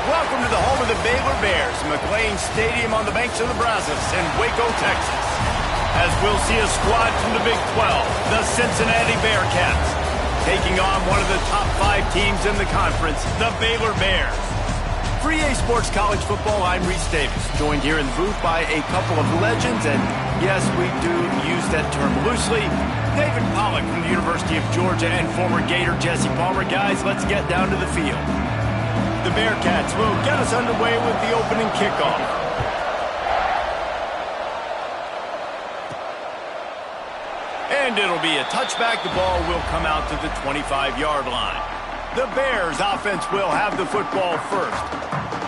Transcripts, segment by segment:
Welcome to the home of the Baylor Bears, McLean Stadium on the banks of the Brazos in Waco, Texas. As we'll see a squad from the Big 12, the Cincinnati Bearcats, taking on one of the top 5 teams in the conference, the Baylor Bears. For EA Sports College Football, I'm Reese Davis, joined here in the booth by a couple of legends, and yes, we do use that term loosely. David Pollack from the University of Georgia and former Gator Jesse Palmer. Guys, let's get down to the field. The Bearcats will get us underway with the opening kickoff. And it'll be a touchback. The ball will come out to the 25-yard line. The Bears offense will have the football first.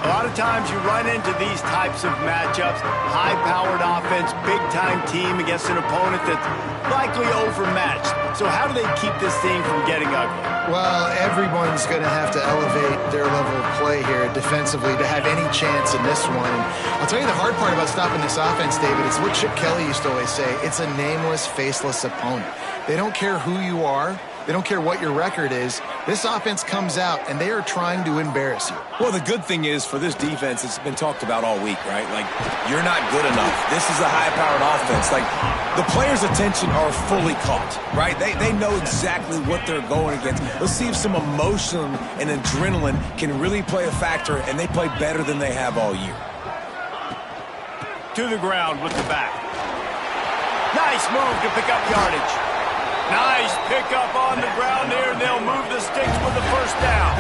A lot of times you run into these types of matchups, high-powered offense, big-time team against an opponent that's likely overmatched. So how do they keep this thing from getting ugly? Well, everyone's going to have to elevate their level of play here defensively to have any chance in this one. And I'll tell you the hard part about stopping this offense, David, it's what Chip Kelly used to always say. It's a nameless, faceless opponent. They don't care who you are. They don't care what your record is. This offense comes out, and they are trying to embarrass you. Well, the good thing is for this defense, it's been talked about all week, right? Like, you're not good enough. This is a high-powered offense. Like, the players' attention are fully caught, right? They know exactly what they're going against. Let's see if some emotion and adrenaline can really play a factor, and they play better than they have all year. To the ground with the back. Nice move to pick up yardage. Nice pickup on the ground there, and they'll move the sticks with the first down.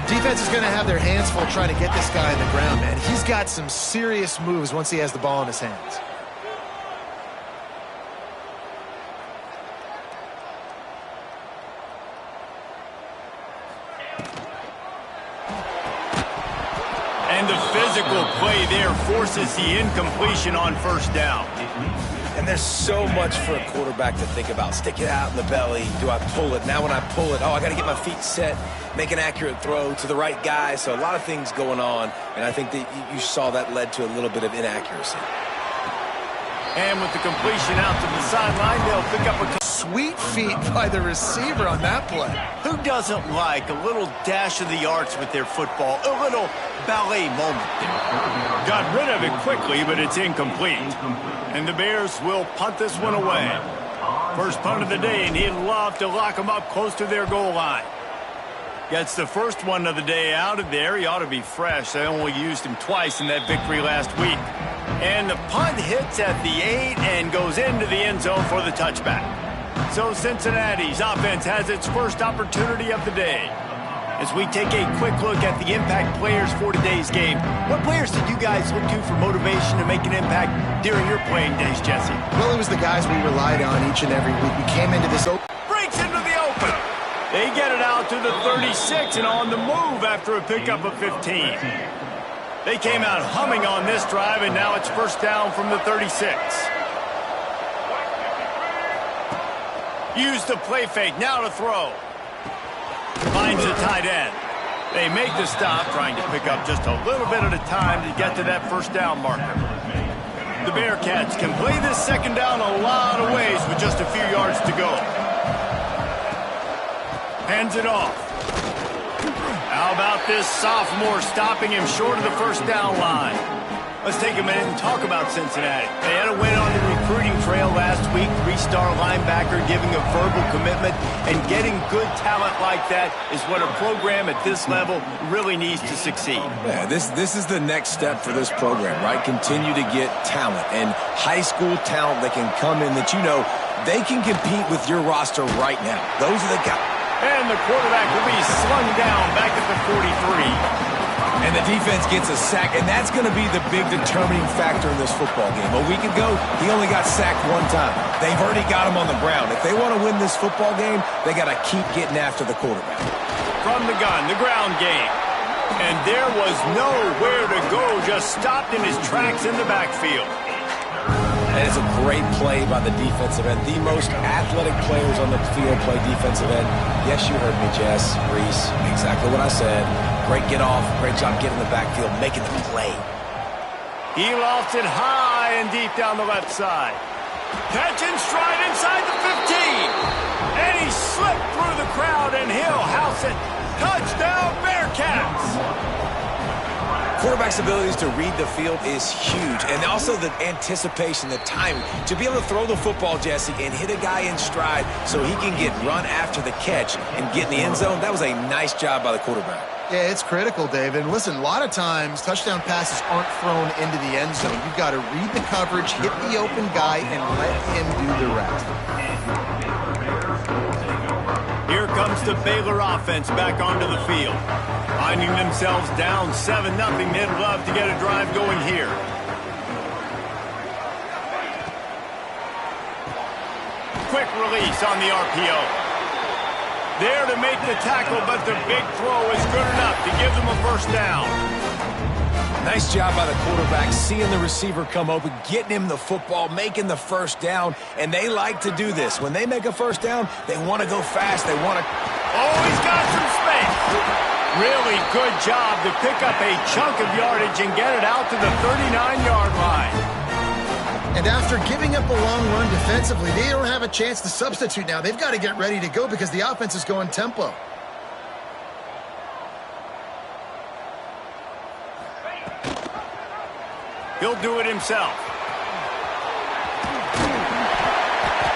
Defense is going to have their hands full trying to get this guy on the ground, man. He's got some serious moves once he has the ball in his hands. And the physical play there forces the incompletion on first down. And there's so much for a quarterback to think about. Stick it out in the belly. Do I pull it? Now when I pull it, I got to get my feet set, make an accurate throw to the right guy. So a lot of things going on, and I think that you saw that led to a little bit of inaccuracy. And with the completion out to the sideline, they'll pick up a... Sweet feet by the receiver on that play. Who doesn't like a little dash of the arts with their football? A little ballet moment there. Got rid of it quickly, but it's incomplete. And the Bears will punt this one away. First punt of the day, and he'd love to lock them up close to their goal line. Gets the first one of the day out of there. He ought to be fresh. They only used him twice in that victory last week. And the punt hits at the 8 and goes into the end zone for the touchback. So Cincinnati's offense has its first opportunity of the day. As we take a quick look at the impact players for today's game, what players did you guys look to for motivation to make an impact during your playing days, Jesse? Well, it was the guys we relied on each and every week. We came into this... Breaks into the open. They get it out to the 36 and on the move after a pickup of 15. They came out humming on this drive, and now it's first down from the 36. Use the play fake, now to throw. Finds the tight end. They make the stop, trying to pick up just a little bit at a time to get to that first down marker. The Bearcats can play this second down a lot of ways with just a few yards to go. Hands it off. How about this sophomore stopping him short of the first down line? Let's take a minute and talk about Cincinnati. They had a win on the recruiting trail last week. 3-star linebacker giving a verbal commitment, and getting good talent like that is what a program at this level really needs to succeed. Yeah, this is the next step for this program, right? Continue to get talent, and high school talent that can come in that they can compete with your roster right now. Those are the guys. And the quarterback will be slung down back at the 43. And the defense gets a sack, and that's going to be the big determining factor in this football game. A week ago, he only got sacked one time. They've already got him on the ground. If they want to win this football game, they got to keep getting after the quarterback. from the gun, the ground game. And there was nowhere to go, just stopped in his tracks in the backfield. And it's a great play by the defensive end. The most athletic players on the field play defensive end. Yes, you heard me, Jess, Reese. Exactly what I said. Great get off. Great job getting in the backfield, making the play. He lofts it high and deep down the left side. Catch and stride inside the 15. And he slipped through the crowd, and he'll house it. Touchdown, Bearcats! Quarterback's abilities to read the field is huge, and also the anticipation, the timing. To be able to throw the football, Jesse, and hit a guy in stride so he can get run after the catch and get in the end zone, that was a nice job by the quarterback. Yeah, it's critical, David. And listen, a lot of times touchdown passes aren't thrown into the end zone. You've got to read the coverage, hit the open guy, and let him do the rest. Here comes the Baylor offense back onto the field. Finding themselves down 7-0, they'd love to get a drive going here. Quick release on the RPO. There to make the tackle, but the big throw is good enough to give them a first down. Nice job by the quarterback, seeing the receiver come open, getting him the football, making the first down, and they like to do this. When they make a first down, they want to go fast. They want to... Oh, he's got some space. Really good job to pick up a chunk of yardage and get it out to the 39-yard line. And after giving up a long run defensively, they don't have a chance to substitute now. They've got to get ready to go because the offense is going tempo. He'll do it himself.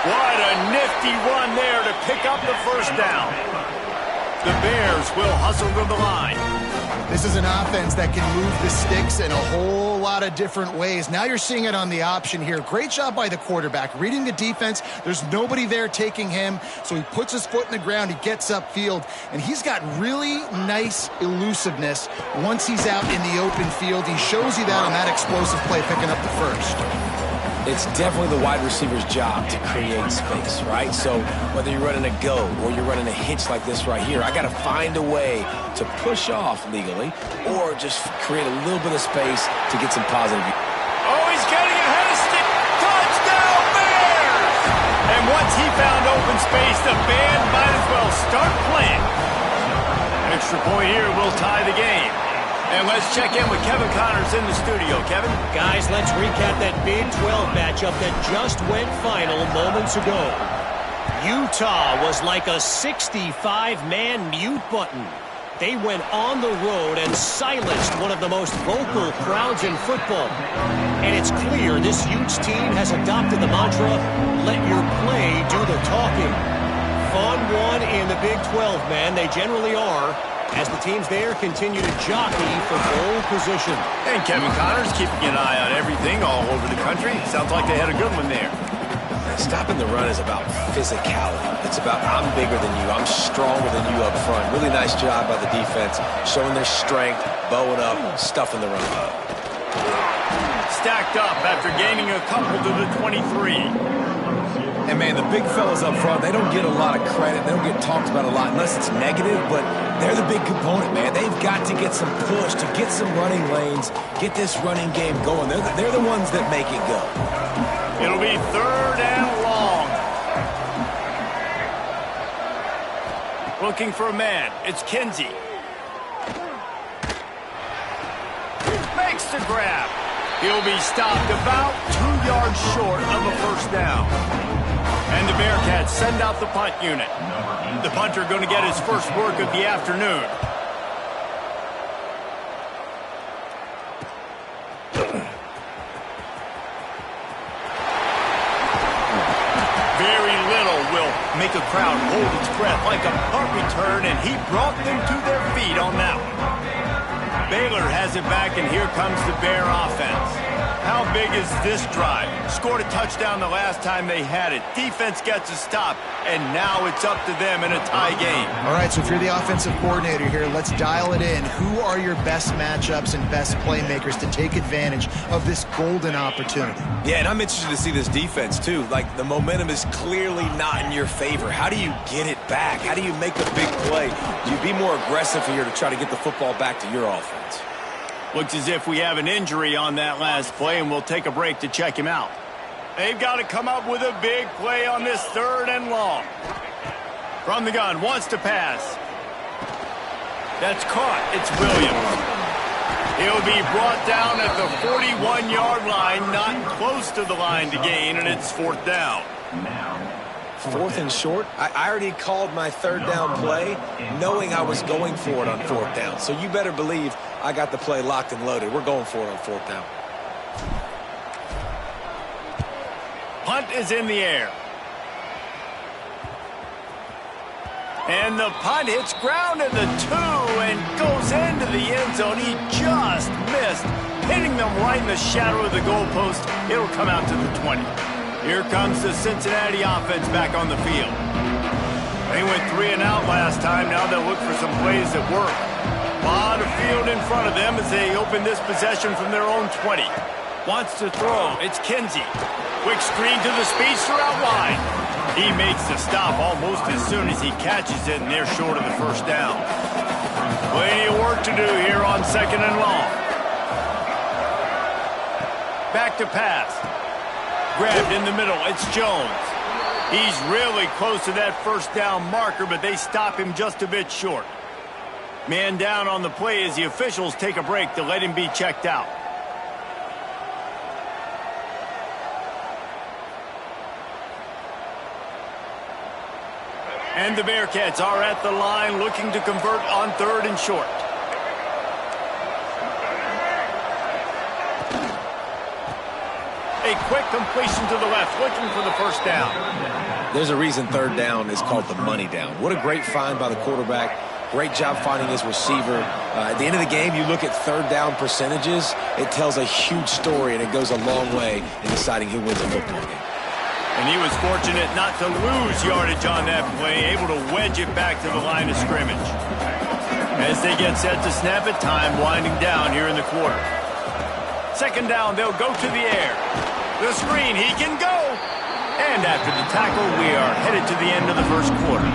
What a nifty run there to pick up the first down. The Bears will hustle to the line. This is an offense that can move the sticks in a whole lot of different ways. Now you're seeing it on the option here. Great job by the quarterback. Reading the defense, there's nobody there taking him, so he puts his foot in the ground, he gets upfield, and he's got really nice elusiveness once he's out in the open field. He shows you that on that explosive play, picking up the first. It's definitely the wide receiver's job to create space, right? So whether you're running a go or you're running a hitch like this right here, I got to find a way to push off legally or just create a little bit of space to get some positive. Oh, he's getting ahead of stick. Touchdown, Bears! And once he found open space, the band might as well start playing. Extra point here will tie the game. And let's check in with Kevin Connors in the studio. Kevin? Guys, let's recap that Big 12 matchup that just went final moments ago. Utah was like a 65-man mute button. They went on the road and silenced one of the most vocal crowds in football. And it's clear this Utes team has adopted the mantra, let your play do the talking. Fun one in the Big 12, man. They generally are, as the teams there continue to jockey for goal position. And Kevin Connors keeping an eye on everything all over the country. Sounds like they had a good one there. Stopping the run is about physicality. It's about I'm bigger than you. I'm stronger than you up front. Really nice job by the defense, showing their strength, bowing up, stuffing the run. Stacked up after gaining a couple to the 23. And, man, the big fellas up front, they don't get a lot of credit. They don't get talked about a lot unless it's negative, but they're the big component, man. They've got to get some push, to get some running lanes, get this running game going. They're the ones that make it go. It'll be 3rd and long. Looking for a man. It's Kinsey. Makes the grab. He'll be stopped about 2 yards short of a first down. And the Bearcats send out the punt unit. The punter going to get his first work of the afternoon. Very little will make a crowd hold its breath like a punt return, and he brought them to their feet on that one. Baylor has it back, and here comes the Bear offense. How big is this drive? Scored a touchdown the last time they had it. Defense gets a stop, and now it's up to them in a tie game. All right, so if you're the offensive coordinator here, let's dial it in. Who are your best matchups and best playmakers to take advantage of this golden opportunity? Yeah, and I'm interested to see this defense, too. Like, the momentum is clearly not in your favor. How do you get it back? How do you make a big play? Do you be more aggressive here to try to get the football back to your offense? Looks as if we have an injury on that last play, and we'll take a break to check him out. They've got to come up with a big play on this 3rd and long. From the gun, wants to pass. That's caught. It's Williams. He'll be brought down at the 41-yard line, not close to the line to gain, and it's 4th down. 4th and short. I already called my 3rd down play knowing I was going for it on 4th down. So you better believe I got the play locked and loaded. We're going for it on 4th down. Punt is in the air. And the punt hits ground at the 2 and goes into the end zone. He just missed, hitting them right in the shadow of the goalpost. It'll come out to the 20. Here comes the Cincinnati offense back on the field. They went 3 and out last time. Now they'll look for some plays that work. A lot of field in front of them as they open this possession from their own 20. Wants to throw. It's Kinsey. Quick screen to the speedster out wide. He makes the stop almost as soon as he catches it, and they're short of the 1st down. Plenty of work to do here on 2nd and long. Back to pass. Grabbed in the middle. It's Jones. He's really close to that 1st down marker, but they stop him just a bit short. Man down on the play as the officials take a break to let him be checked out. And the Bearcats are at the line looking to convert on 3rd and short. A quick completion to the left, looking for the 1st down. There's a reason 3rd down is called the money down. What a great find by the quarterback. Great job finding his receiver. At the end of the game, you look at 3rd down percentages. It tells a huge story, and it goes a long way in deciding who wins a football game. And he was fortunate not to lose yardage on that play, able to wedge it back to the line of scrimmage. As they get set to snap it, time winding down here in the quarter. 2nd down, they'll go to the air. The screen, he can go. And after the tackle, we are headed to the end of the 1st quarter.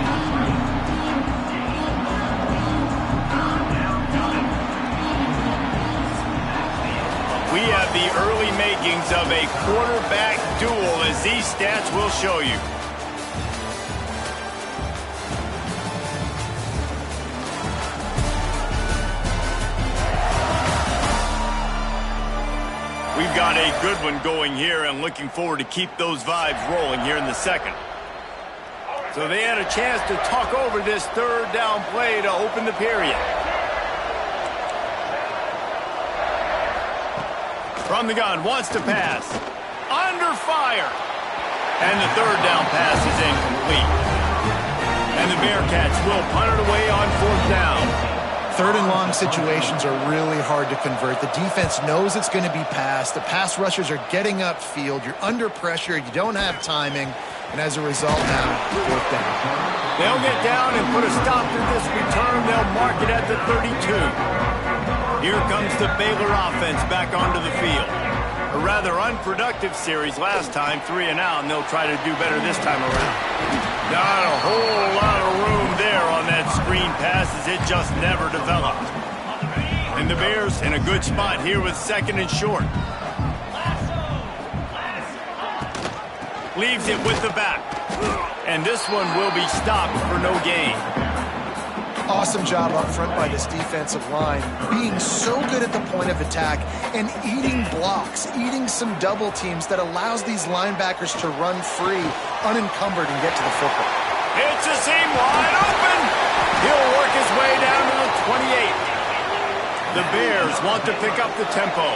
We have the early makings of a quarterback duel, as these stats will show you. We've got a good one going here, and looking forward to keep those vibes rolling here in the 2nd. So they had a chance to talk over this 3rd down play to open the period. From the gun, wants to pass. Under fire. And the 3rd down pass is incomplete. And the Bearcats will punt it away on 4th down. 3rd and long situations are really hard to convert. The defense knows it's going to be passed. The pass rushers are getting upfield. You're under pressure. You don't have timing. And as a result now, 4th down. They'll get down and put a stop to this return. They'll mark it at the 32. Here comes the Baylor offense back onto the field. A rather unproductive series last time, 3 and out, and they'll try to do better this time around. Not a whole lot of room there on that screen pass, as it just never developed. And the Bears in a good spot here with 2nd and short. Leaves it with the back. And this one will be stopped for no gain. Awesome job up front by this defensive line, being so good at the point of attack and eating blocks, eating some double teams that allows these linebackers to run free, unencumbered, and get to the football. It's a seam wide open. He'll work his way down to the 28. The Bears want to pick up the tempo.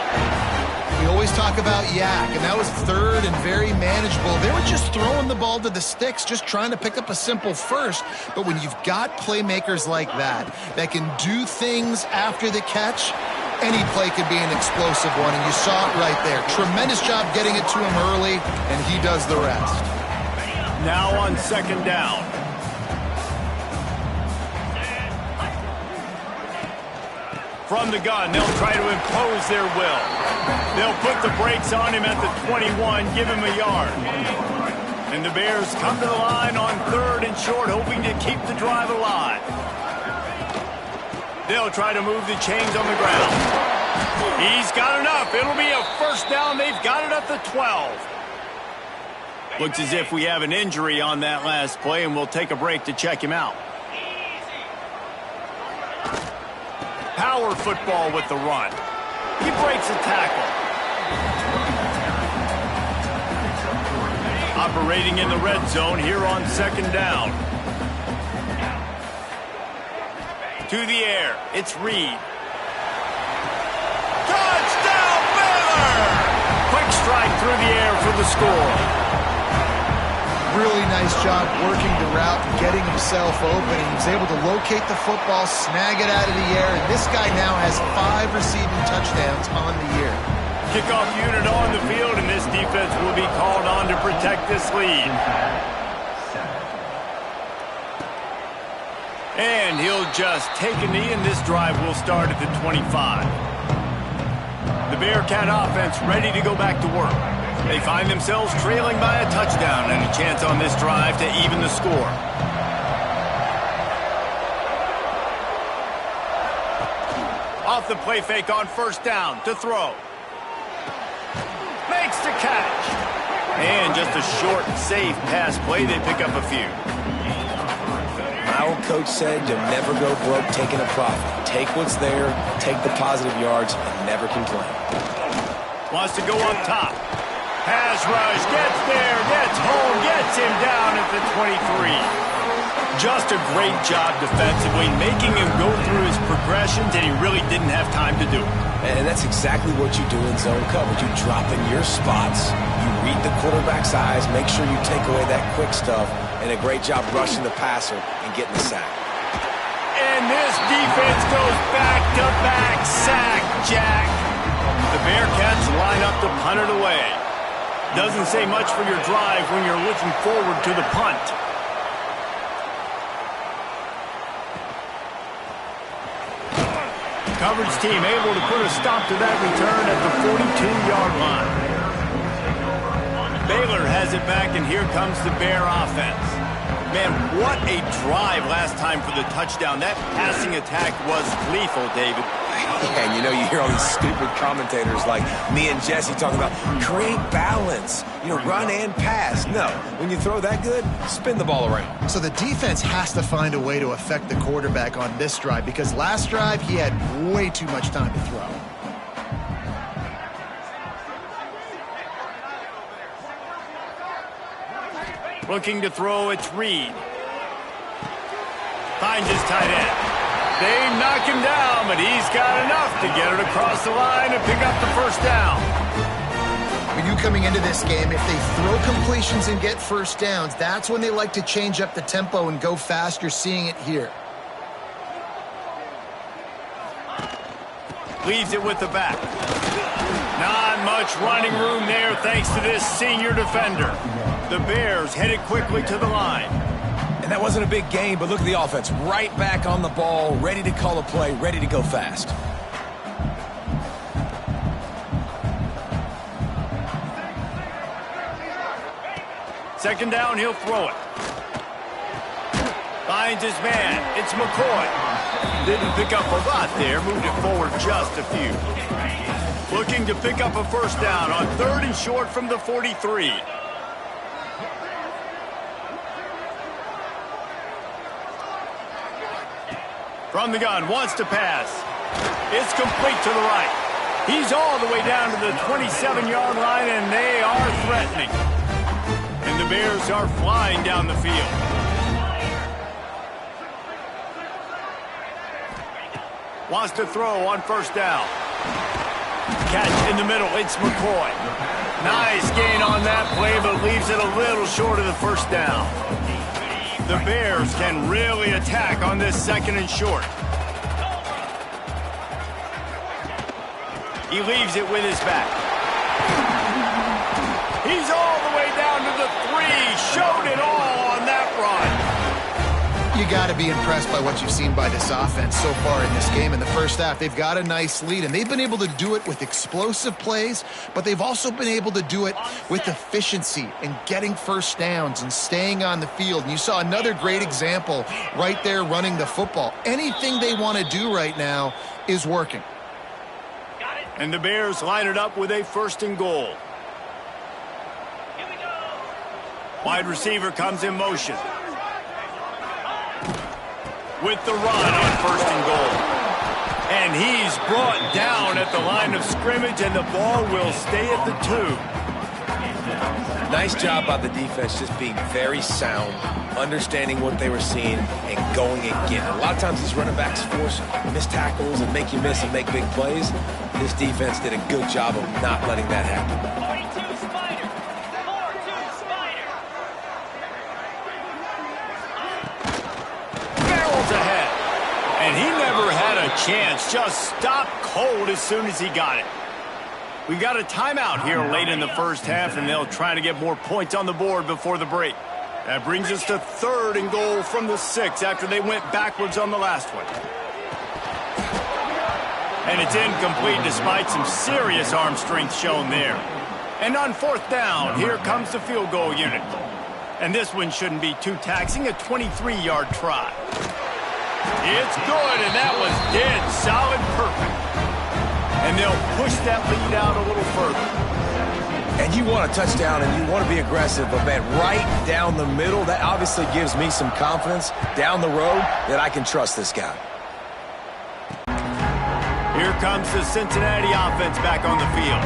We always talk about Yak, and that was 3rd and very manageable. They were just throwing the ball to the sticks, just trying to pick up a simple 1st. But when you've got playmakers like that can do things after the catch, any play could be an explosive one, and you saw it right there. Tremendous job getting it to him early, and he does the rest. Now on second down. From the gun, they'll try to impose their will. They'll put the brakes on him at the 21, give him a yard. And the Bears come to the line on third and short, hoping to keep the drive alive. They'll try to move the chains on the ground. He's got enough. It'll be a first down. They've got it at the 12. Looks as if we have an injury on that last play, and we'll take a break to check him out. Power football with the run. He breaks a tackle. Operating in the red zone here on second down. To the air, it's Reed. Touchdown, Baylor! Quick strike through the air for the score. Really nice job working the route and getting himself open. He was able to locate the football, snag it out of the air, and this guy now has 5 receiving touchdowns on the year. Kickoff unit on the field, and this defense will be called on to protect this lead. And he'll just take a knee, and this drive will start at the 25. The Bearcat offense ready to go back to work. They find themselves trailing by a touchdown and a chance on this drive to even the score. Off the play fake on first down to throw. Makes the catch. And just a short, safe pass play. They pick up a few. My old coach said you'll never go broke taking a profit. Take what's there, take the positive yards, and never complain. Wants to go up top. Pass rush, gets there, gets home, gets him down at the 23. Just a great job defensively, making him go through his progressions, and he really didn't have time to do it. And that's exactly what you do in zone coverage. You drop in your spots, you read the quarterback's eyes, make sure you take away that quick stuff, and a great job rushing the passer and getting the sack. And this defense goes back-to-back sack, Jack. The Bearcats line up to punt it away. Doesn't say much for your drive when you're looking forward to the punt. Coverage team able to put a stop to that return at the 42-yard line. Baylor has it back, and here comes the Bear offense. Man, what a drive last time for the touchdown. That passing attack was lethal, David. And you know, you hear all these stupid commentators like me and Jesse talking about create balance, run and pass. No, when you throw that good, spin the ball around. So the defense has to find a way to affect the quarterback on this drive, because last drive he had way too much time to throw. Looking to throw, it's Reed. Finds his tight end. They knock him down, but he's got enough to get it across the line and pick up the first down. For you coming into this game, if they throw completions and get first downs, that's when they like to change up the tempo and go fast. You're seeing it here. Leaves it with the back. Not much running room there thanks to this senior defender. The Bears headed quickly to the line. And that wasn't a big game, but look at the offense. Right back on the ball, ready to call a play, ready to go fast. Second down, he'll throw it. Finds his man. It's McCoy. Didn't pick up a lot there. Moved it forward just a few. Looking to pick up a first down on third and short from the 43. From the gun, wants to pass. It's complete to the right. He's all the way down to the 27-yard line, and they are threatening. And the Bears are flying down the field. Wants to throw on first down. Catch in the middle, it's McCoy. Nice gain on that play, but leaves it a little short of the first down. The Bears can really attack on this second and short. He leaves it with his back. He's all the way down to the 3. Showed it all on that run. You got to be impressed by what you've seen by this offense so far in this game. In the first half, they've got a nice lead, and they've been able to do it with explosive plays, but they've also been able to do it with efficiency and getting first downs and staying on the field. And you saw another great example right there running the football. Anything they want to do right now is working. And the Bears line it up with a 1st and goal. Wide receiver comes in motion. With the run on 1st and goal. And he's brought down at the line of scrimmage, and the ball will stay at the 2. Nice job by the defense, just being very sound, understanding what they were seeing, and going again. A lot of times these running backs force missed tackles and make you miss and make big plays. This defense did a good job of not letting that happen. And he never had a chance, just stopped cold as soon as he got it. We've got a timeout here late in the first half, and they'll try to get more points on the board before the break. That brings us to 3rd and goal from the 6 after they went backwards on the last one. And it's incomplete despite some serious arm strength shown there. And on 4th down, here comes the field goal unit. And this one shouldn't be too taxing, a 23-yard try. It's good, and that was dead solid perfect. And they'll push that lead out a little further. And you want a touchdown, and you want to be aggressive, but man, right down the middle, that obviously gives me some confidence down the road that I can trust this guy. Here comes the Cincinnati offense back on the field.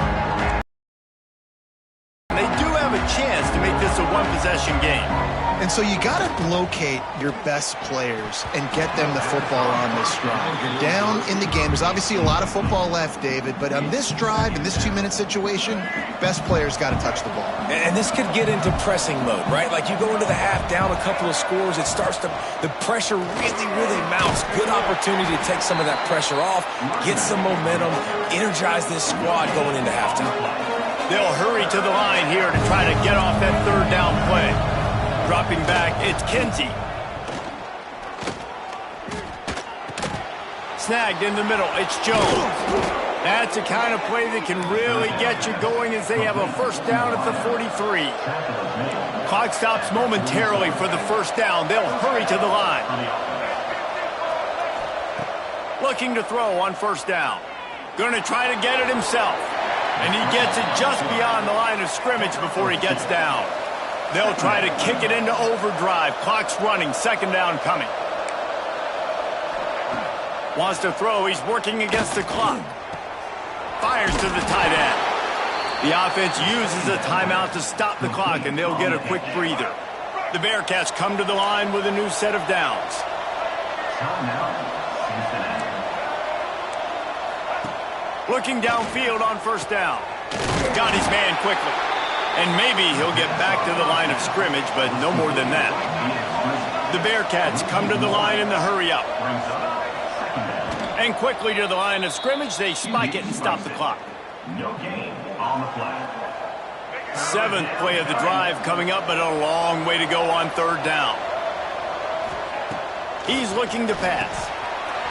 And they do have a chance to make this a one-possession game. And so you got to locate your best players and get them the football on this drive. You're down in the game. There's obviously a lot of football left, David, but on this drive, in this 2-minute situation, best players got to touch the ball. And this could get into pressing mode, right? Like you go into the half down a couple of scores, it starts to, the pressure really mounts. Good opportunity to take some of that pressure off, get some momentum, energize this squad going into halftime. They'll hurry to the line here to try to get off that 3rd down play. Dropping back, it's Kinsey. Snagged in the middle, it's Jones. That's the kind of play that can really get you going as they have a 1st down at the 43. Clock stops momentarily for the 1st down. They'll hurry to the line. Looking to throw on 1st down. Going to try to get it himself. And he gets it just beyond the line of scrimmage before he gets down. They'll try to kick it into overdrive. Clock's running. 2nd down coming. Wants to throw. He's working against the clock. Fires to the tight end. The offense uses a timeout to stop the clock, and they'll get a quick breather. The Bearcats come to the line with a new set of downs. Looking downfield on 1st down. Got his man quickly. And maybe he'll get back to the line of scrimmage, but no more than that. The Bearcats come to the line in the hurry-up. And quickly to the line of scrimmage, they spike it and stop the clock. No gain on the play. 7th play of the drive coming up, but a long way to go on 3rd down. He's looking to pass.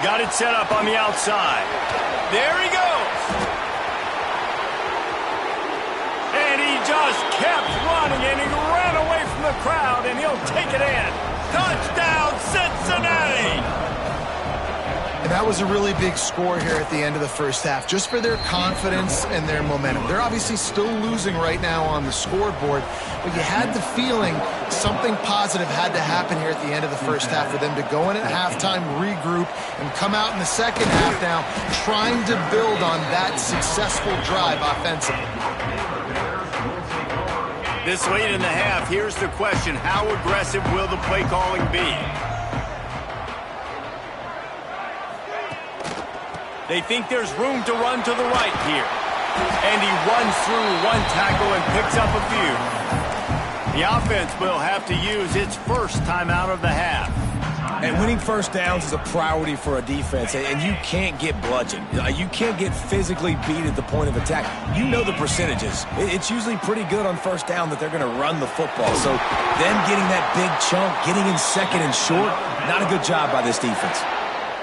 Got it set up on the outside. There he goes. And he just kept running, and he ran away from the crowd, and he'll take it in. Touchdown, Cincinnati! And that was a really big score here at the end of the first half, just for their confidence and their momentum. They're obviously still losing right now on the scoreboard, but you had the feeling something positive had to happen here at the end of the first half for them to go in at halftime, regroup, and come out in the second half now trying to build on that successful drive offensively. This late in the half, here's the question: how aggressive will the play calling be? They think there's room to run to the right here. And he runs through one tackle and picks up a few. The offense will have to use its first timeout of the half. And winning first downs is a priority for a defense, and you can't get bludgeoned. You can't get physically beat at the point of attack. You know the percentages. It's usually pretty good on first down that they're going to run the football. So them getting that big chunk, getting in second and short, not a good job by this defense.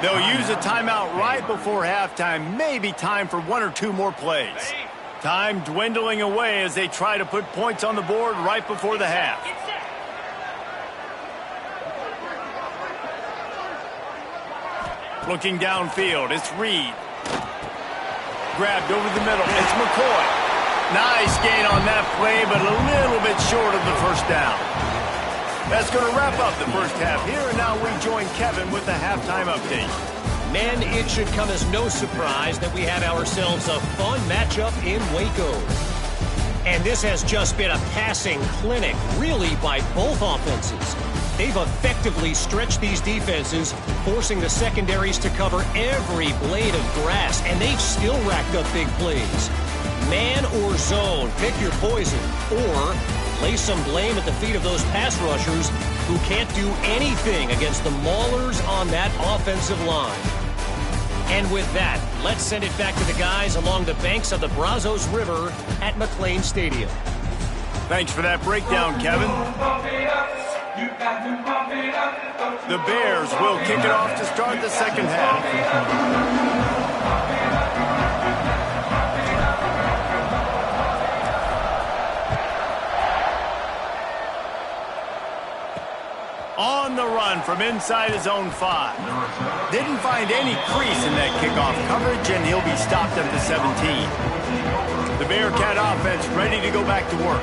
They'll use a timeout right before halftime, maybe time for one or two more plays. Time dwindling away as they try to put points on the board right before the half. Looking downfield, it's Reed. Grabbed over the middle, it's McCoy. Nice gain on that play, but a little bit short of the first down. That's going to wrap up the first half here, and now we join Kevin with the halftime update. Men, it should come as no surprise that we have ourselves a fun matchup in Waco. And this has just been a passing clinic, really, by both offenses. They've effectively stretched these defenses, forcing the secondaries to cover every blade of grass, and they've still racked up big plays. Man or zone, pick your poison, or lay some blame at the feet of those pass rushers who can't do anything against the maulers on that offensive line. And with that, let's send it back to the guys along the banks of the Brazos River at McLean Stadium. Thanks for that breakdown, Kevin. The Bears will kick it off to start the second half. On the run from inside his own 5. Didn't find any crease in that kickoff coverage, and he'll be stopped at the 17. The Bearcat offense ready to go back to work.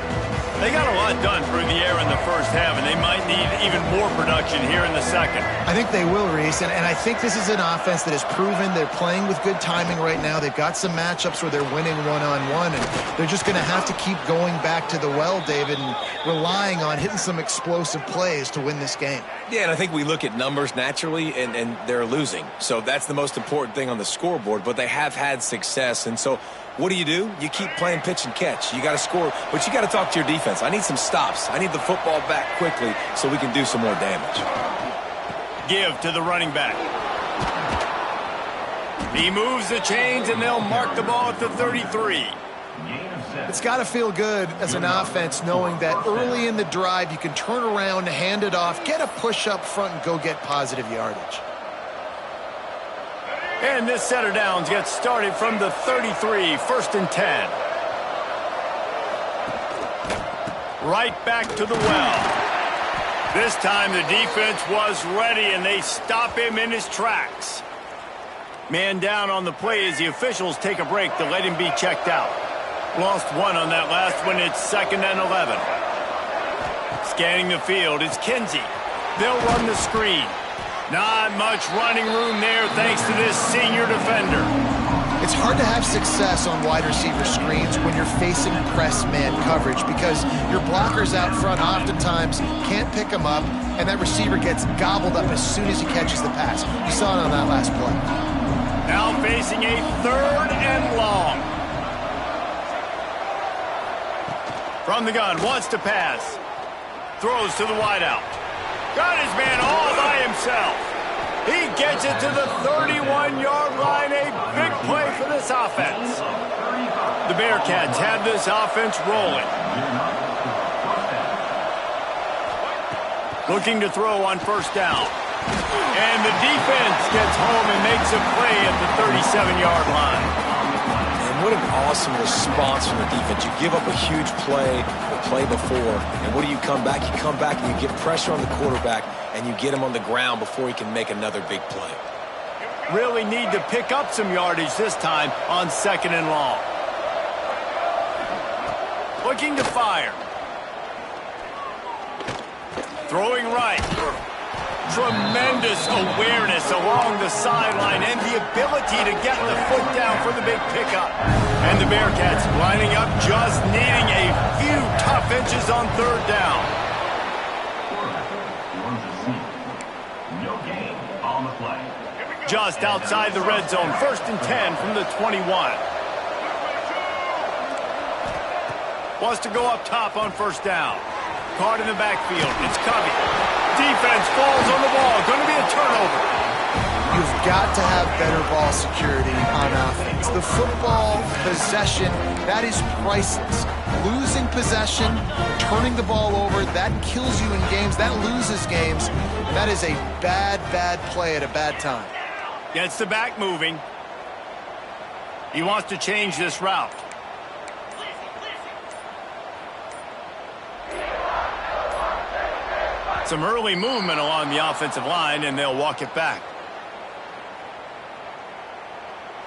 They got a lot done through the air in the first half, and they might need even more production here in the second. I think they will, Reese, and I think this is an offense that has proven they're playing with good timing right now. They've got some matchups where they're winning one-on-one, and they're just going to have to keep going back to the well, David, and relying on hitting some explosive plays to win this game. Yeah, and I think we look at numbers naturally, and they're losing. So that's the most important thing on the scoreboard, but they have had success, and so what do? You keep playing pitch and catch. You got to score, but you got to talk to your defense. I need some stops. I need the football back quickly so we can do some more damage. Give to the running back. He moves the chains, and they'll mark the ball at the 33. It's got to feel good as an offense knowing that early in the drive you can turn around, hand it off, get a push up front, and go get positive yardage. And this set of downs gets started from the 33, 1st and 10. Right back to the well. This time the defense was ready, and they stop him in his tracks. Man down on the play as the officials take a break to let him be checked out. Lost one on that last one. It's 2nd and 11. Scanning the field, it's Kinsey. They'll run the screen. Not much running room there thanks to this senior defender. It's hard to have success on wide receiver screens when you're facing press man coverage because your blockers out front oftentimes can't pick them up, and that receiver gets gobbled up as soon as he catches the pass. You saw it on that last play. Now facing a 3rd and long. From the gun, wants to pass. Throws to the wideout. Got his man all by himself. He gets it to the 31-yard line. A big play for this offense. The Bearcats have this offense rolling. Looking to throw on 1st down. And the defense gets home and makes a play at the 37-yard line. And what an awesome response from the defense. You give up a huge play the play before, and what do you come back? You come back and you get pressure on the quarterback, and you get him on the ground before he can make another big play. Really need to pick up some yardage this time on 2nd and long. Looking to fire. Throwing right. Tremendous awareness along the sideline and the ability to get the foot down for the big pickup. And the Bearcats lining up, just needing a few tough inches on 3rd down. Just outside the red zone, 1st and 10 from the 21. Wants to go up top on 1st down. Caught in the backfield. It's Covey. defense falls on the ball. Going to be a turnover. You've got to have better ball security on offense. The football possession, that is priceless. Losing possession, turning the ball over, that kills you in games. That loses games. And that is a bad, bad play at a bad time. Gets the back moving. He wants to change this route. Some early movement along the offensive line, and they'll walk it back.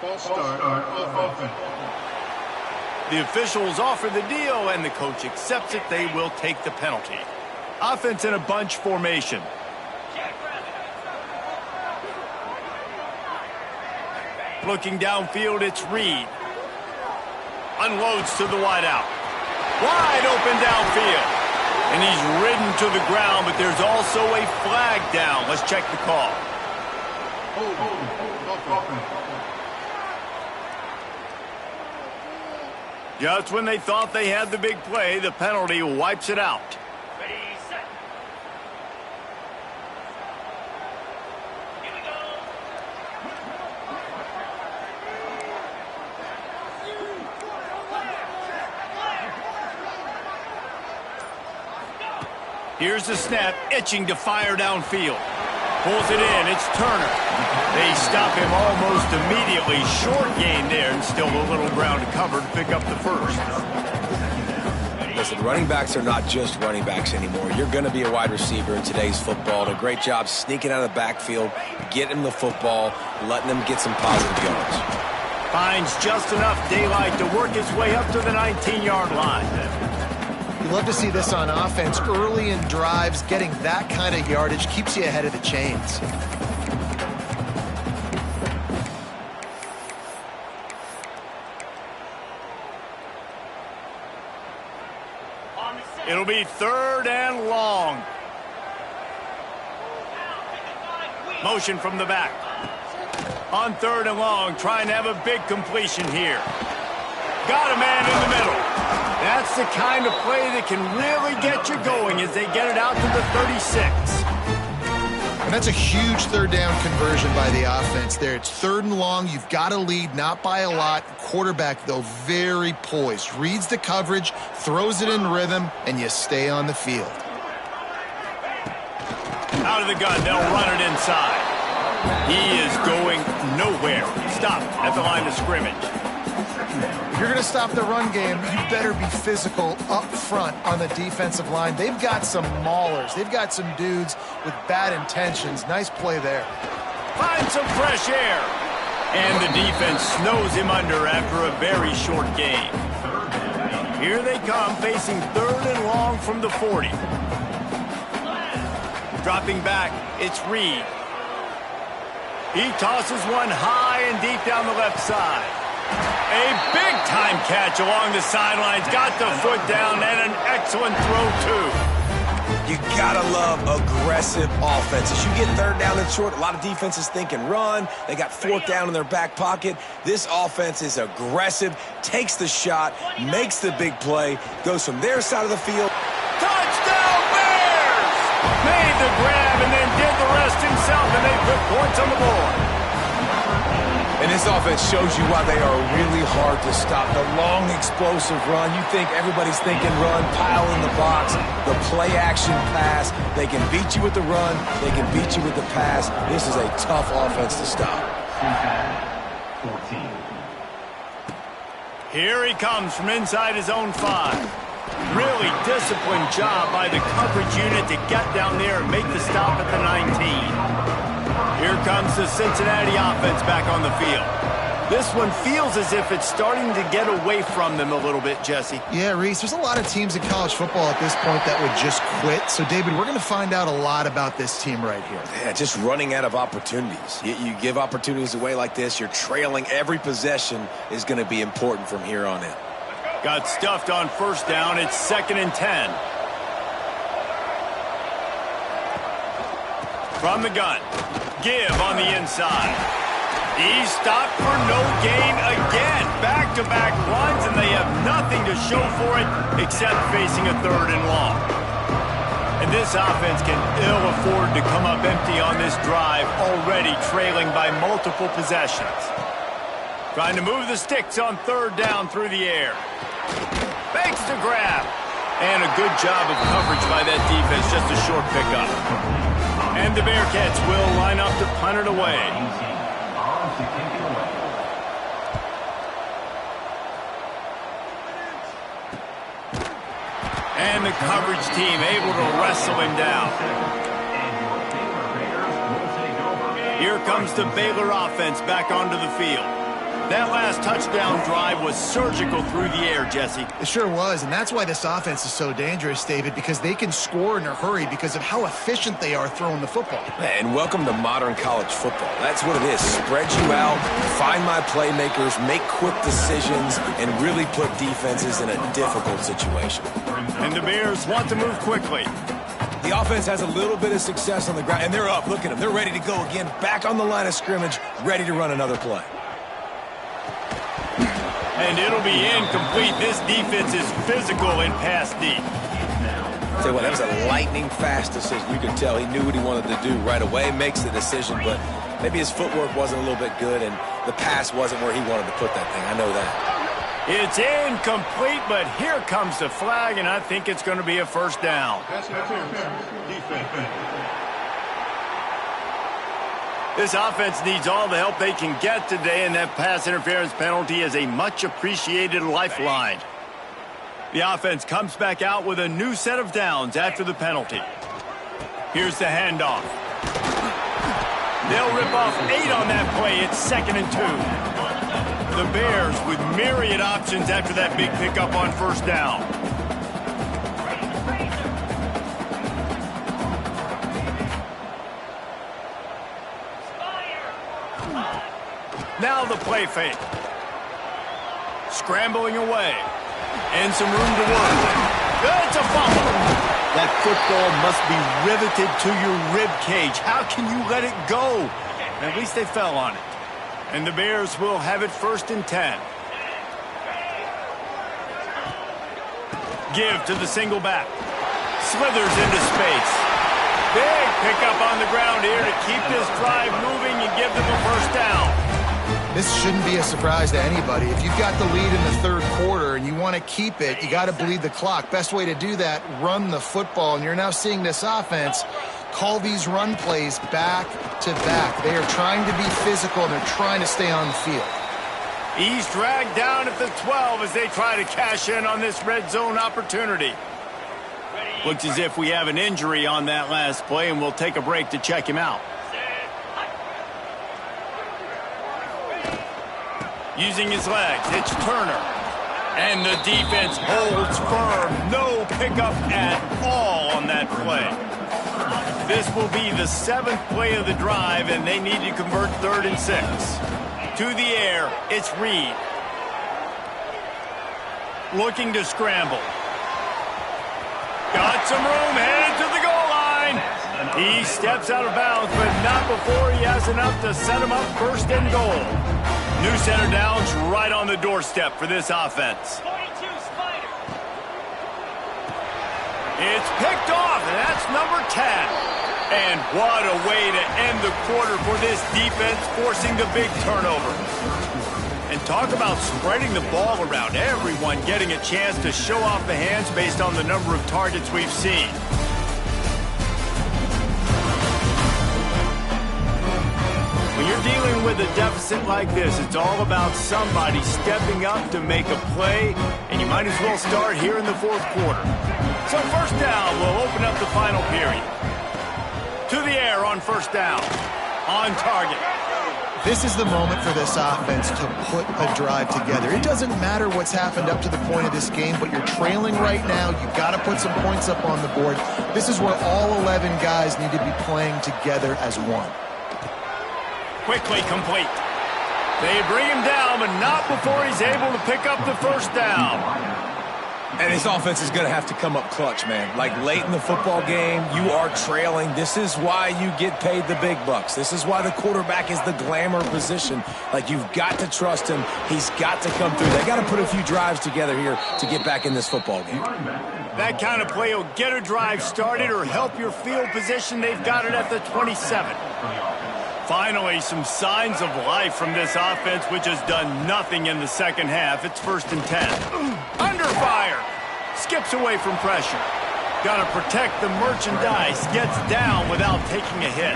False start off offense. The officials offer the deal, and the coach accepts it. They will take the penalty. Offense in a bunch formation. Looking downfield, it's Reed. Unloads to the wideout. Wide open downfield. And he's ridden to the ground, but there's also a flag down. Let's check the call. Just when they thought they had the big play, the penalty wipes it out. Ready, set. Here we go. Here's the snap, itching to fire downfield. Pulls it in, it's Turner. They stop him almost immediately. Short gain there, and still a little ground to cover to pick up the first. Listen, running backs are not just running backs anymore. You're going to be a wide receiver in today's football. A great job sneaking out of the backfield, getting him the football, letting them get some positive yards. Finds just enough daylight to work his way up to the 19-yard line. You love to see this on offense. Early in drives, getting that kind of yardage keeps you ahead of the chains. It'll be 3rd and long. Motion from the back. On 3rd and long, trying to have a big completion here. Got a man in the middle. That's the kind of play that can really get you going as they get it out to the 36. And that's a huge 3rd down conversion by the offense there. It's 3rd and long. You've got to lead, not by a lot. Quarterback, though, very poised. Reads the coverage, throws it in rhythm, and you stay on the field. Out of the gun, they'll run it inside. He is going nowhere. Stop at the line of scrimmage. If you're going to stop the run game, you better be physical up front on the defensive line. They've got some maulers. They've got some dudes with bad intentions. Nice play there. Finds some fresh air. And the defense snows him under after a very short game. Here they come, facing 3rd and long from the 40. Dropping back, it's Reed. He tosses one high and deep down the left side. A big-time catch along the sidelines. Got the foot down and an excellent throw, too. You gotta love aggressive offenses. You get 3rd down and short. A lot of defenses think and run. They got 4th down in their back pocket. This offense is aggressive, takes the shot, makes the big play, goes from their side of the field. Touchdown, Bears! Made the grab and then did the rest himself, and they put points on the board. And this offense shows you why they are really hard to stop. The long, explosive run. You think everybody's thinking run, pile in the box, the play-action pass. They can beat you with the run. They can beat you with the pass. This is a tough offense to stop. Here he comes from inside his own 5. Really disciplined job by the coverage unit to get down there and make the stop at the 19. Here comes the Cincinnati offense back on the field. This one feels as if it's starting to get away from them a little bit, Jesse. Yeah, Reese, there's a lot of teams in college football at this point that would just quit. So, David, we're going to find out a lot about this team right here. Yeah, just running out of opportunities. You give opportunities away like this, you're trailing. Every possession is going to be important from here on in. Got stuffed on 1st down. It's 2nd and 10. From the gun. Give on the inside. He's stopped for no gain again. Back-to-back runs, and they have nothing to show for it except facing a 3rd and long. And this offense can ill afford to come up empty on this drive, already trailing by multiple possessions. Trying to move the sticks on third down through the air. Makes the grab. And a good job of coverage by that defense, just a short pickup. And the Bearcats will line up to punt it away. And the coverage team able to wrestle him down. Here comes the Baylor offense back onto the field. That last touchdown drive was surgical through the air, Jesse. It sure was, and that's why this offense is so dangerous, David, because they can score in a hurry because of how efficient they are throwing the football. And welcome to modern college football. That's what it is. Spread you out, find my playmakers, make quick decisions, and really put defenses in a difficult situation. And the Bears want to move quickly. The offense has a little bit of success on the ground, and they're up. Look at them. They're ready to go again, back on the line of scrimmage, ready to run another play. And it'll be incomplete. This defense is physical in pass deep. Tell you what, that was a lightning-fast decision. You could tell he knew what he wanted to do right away, makes the decision, but maybe his footwork wasn't a little bit good, and the pass wasn't where he wanted to put that thing. I know that. It's incomplete, but here comes the flag, and I think it's going to be a first down. Defense. This offense needs all the help they can get today, and that pass interference penalty is a much-appreciated lifeline. The offense comes back out with a new set of downs after the penalty. Here's the handoff. They'll rip off 8 on that play. It's 2nd and 2. The Bears with myriad options after that big pickup on first down. Now the play fake. Scrambling away. And some room to work. It's a fumble. That football must be riveted to your rib cage. How can you let it go? At least they fell on it. And the Bears will have it 1st and 10. Give to the single back. Slithers into space. Big pickup on the ground here to keep this drive moving and give them a first down. This shouldn't be a surprise to anybody. If you've got the lead in the third quarter and you want to keep it, you got to bleed the clock. Best way to do that, run the football. And you're now seeing this offense call these run plays back to back. They are trying to be physical, and they're trying to stay on the field. He's dragged down at the 12 as they try to cash in on this red zone opportunity. Looks as if we have an injury on that last play, and we'll take a break to check him out. Using his legs, it's Turner. And the defense holds firm. No pickup at all on that play. This will be the 7th play of the drive, and they need to convert 3rd and 6. To the air, it's Reed. Looking to scramble. Got some room, headed to the goal line. He steps out of bounds, but not before he has enough to set him up 1st and goal. New center downs right on the doorstep for this offense. It's picked off, and that's number 10. And what a way to end the quarter for this defense, forcing the big turnover. And talk about spreading the ball around. Everyone getting a chance to show off the hands based on the number of targets we've seen. When you're dealing with a deficit like this, it's all about somebody stepping up to make a play, and you might as well start here in the 4th quarter. So first down will open up the final period. To the air on first down. On target. This is the moment for this offense to put a drive together. It doesn't matter what's happened up to the point of this game, but you're trailing right now. You've got to put some points up on the board. This is where all 11 guys need to be playing together as one. Quickly complete. They bring him down, but not before he's able to pick up the first down. And this offense is going to have to come up clutch, man. Like late in the football game, you are trailing. This is why you get paid the big bucks. This is why the quarterback is the glamour position. Like, you've got to trust him. He's got to come through. They got to put a few drives together here to get back in this football game. That kind of play will get a drive started or help your field position. They've got it at the 27. Finally, some signs of life from this offense, which has done nothing in the second half. It's 1st and 10. Under fire. Skips away from pressure. Got to protect the merchandise. Gets down without taking a hit.